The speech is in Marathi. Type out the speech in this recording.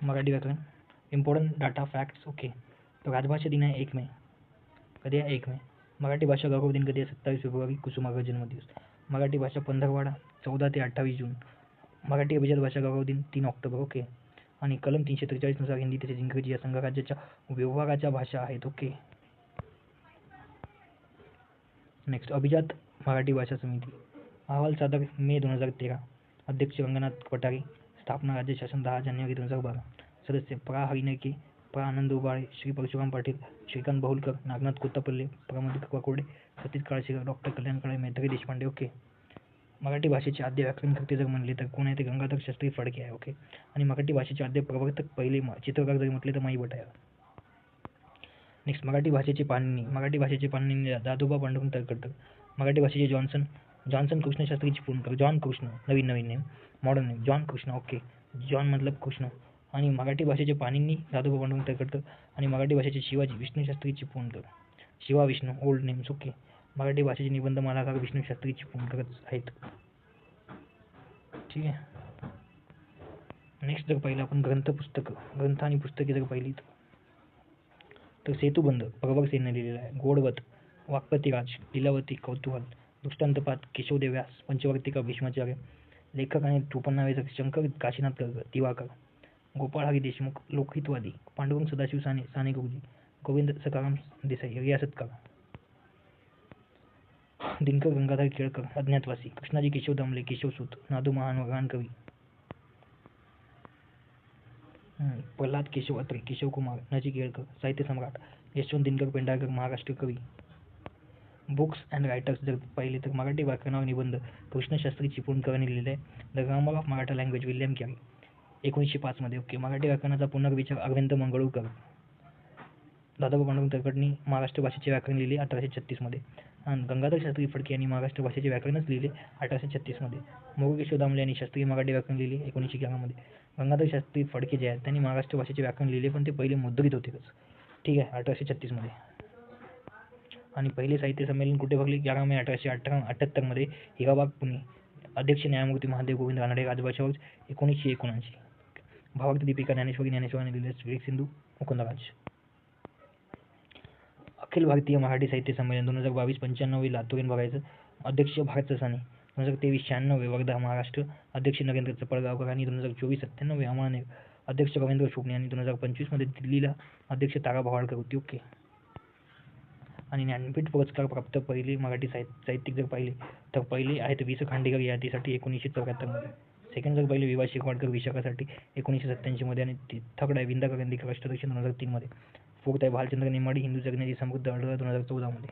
मराठी व्याकरण इम्पॉर्टंट डाटा फॅक्ट्स. ओके, तो राजभाषा दिन आहे 1 मे. कधी आहे? 1 मे. मराठी भाषा गौरव दिन कधी आहे? 27 फेब्रुवारी, कुसुमाग्रज जन्मदिवस. मराठी भाषा पंधरवडा 14 ते 28 जून. मराठी अभिजात भाषा गौरव दिन 3 ऑक्टोबर. ओके. आणि कलम 343 नुसार हिंदी तसेच इंग्रजी या संघराज्याच्या व्यवहाराच्या भाषा आहेत. ओके. नेक्स्ट, अभिजात मराठी भाषा समिती अहवाल सादर मे 2013. अध्यक्ष रंगनाथ कटारे. स्थापना राज्य शासन 10 जानेवारी 2012. सदस्य प्रा. हरिनके, प्रा. आनंद उबाळे, श्री परशुराम पाटील, श्रीकांत बहुलकर, नागनाथ कोत्तापल्ले, प्रमोद काकोडे, सतीश काळशेकर, डॉक्टर कल्याण काळे, मैत्री देशपांडे. ओके. मराठी भाषेचे आद्य व्याकरणकर्ते जर म्हणले तर कोण आहे? ते गंगाधर शास्त्री फडके आहे. ओके. आणि मराठी भाषेचे आद्य प्रवर्तक पहिले चित्रकार जरी म्हटले तर माई भट आहे. नेक्स्ट, मराठी भाषेचे पाणिनी. मराठी भाषेचे पाणिनी दादोबा पांडुरंग तरखडकर. मराठी भाषेचे जॉन्सन कृष्ण शास्त्री चिपळूणकर. जॉन कृष्ण, नवीन name, modern name John Krishna. Okay. John मतलब कृष्ण. आणि मराठी भाषेचे पाणिनी दादोबा पांडुरंग तरखडकर. आणि मराठी भाषेचे Shivaji Vishnu Shastri Chiplunkar. Shiva Vishnu, old names. Okay. Marathi भाषेचे निबंध मालाकार विष्णू शास्त्री चिपळूणकरच आहेत. ठीक आहे. नेक्स्ट जर पाहिलं आपण ग्रंथ आणि पुस्तके जर पाहिली तर सेतुबंध प्रवर सेनने लिहिलेला आहे. गोडवत वाक्पतीराज, लीलावती कौतूहल, दृष्टांतपात केशवदेव व्यास, पंचवर्तिका भीष्माचार्य. लेखक आणि टोपणनावे शंकर काशीनाथ दिवाकर, गोपाळ हरी देशमुख, लोकहितवादी, पांडुरंग सदाशिव साने गुरुजी, गोविंद सखाराम देसाई, रियासतकार, दिनकर गंगाधर केळकर, अज्ञातवासी, कृष्णाजी केशव दामले, केशवसूत, नादू महान कवी, प्रल्हाद केशव अत्रे, केशवकुमार, नजी केळकर, साहित्य सम्राट, यशवंत दिनकर पेंढारकर, महाराष्ट्र कवी. बुक्स अँड रायटर्स जर पाहिले तर मराठी व्याकरणावर निबंध कृष्णशास्त्री चिपळूणकरांनी लिहिलेला आहे. The grammar of Maratha language William carry 1905 मध्ये. ओके. मराठी व्याकरणाचा पुनर्विचार अरविंद मंगळूरकर. दादोबा पांडुरंग तरखडनी महाराष्ट्र भाषेचे व्याकरण लिहिले 1836 मध्ये. आणि गंगाधर शास्त्री फडके यांनी महाराष्ट्र भाषेचे व्याकरणच लिहिले 1836 मध्ये. मोगकेशव दामले यांनी शास्त्रीय मराठी व्याकरण लिहिले 1911 मध्ये. गंगाधर शास्त्री फडके जे आहेत त्यांनी महाराष्ट्र भाषेचे व्याकरण लिहिले पण ते पहिले मुद्रित होते. ठीक आहे, 1836 मध्ये. आणि पहिले साहित्य संमेलन कुठे भरले? 11 मे 1878 मध्ये, हिराबाग, पुणे. अध्यक्ष न्यायमूर्ती महादेव गोविंद रानडे. राजभाषावर 1979. भावार्थ दीपिका ज्ञानेश्वरांनी लिहिले. विवेक सिंधू, मुकुंदराज. अखिल भारतीय मराठी साहित्य संमेलन 2022 95 लातूर भरायचं. अध्यक्ष भारत ससाने. 2023 96 वर्धा महाराष्ट्र. अध्यक्ष नरेंद्र चपळगावकर. आणि 2024 97 अमळनेर. अध्यक्ष रवींद्र शोभणे. आणि 2025 मध्ये दिल्लीला अध्यक्ष तारा भवाळकर होती. ओके. आणि ज्ञानपीठ पुरस्कार प्राप्त पहिले मराठी साहित्यिक जर पाहिले तर पहिले आहेत वि. स. खांडेकर यादीसाठी 1974 मध्ये. सेकंड जर पाहिले विवा शिरवाडकर विशाखासाठी 1987 मध्ये. आणि थर्ड आहे विंदा करंदीकर अष्टदर्शन 2003 मध्ये. फोर्थ आहे भालचंद्र नेमाडी हिंदू जगण्याची समृद्ध आढळराव 2014 मध्ये.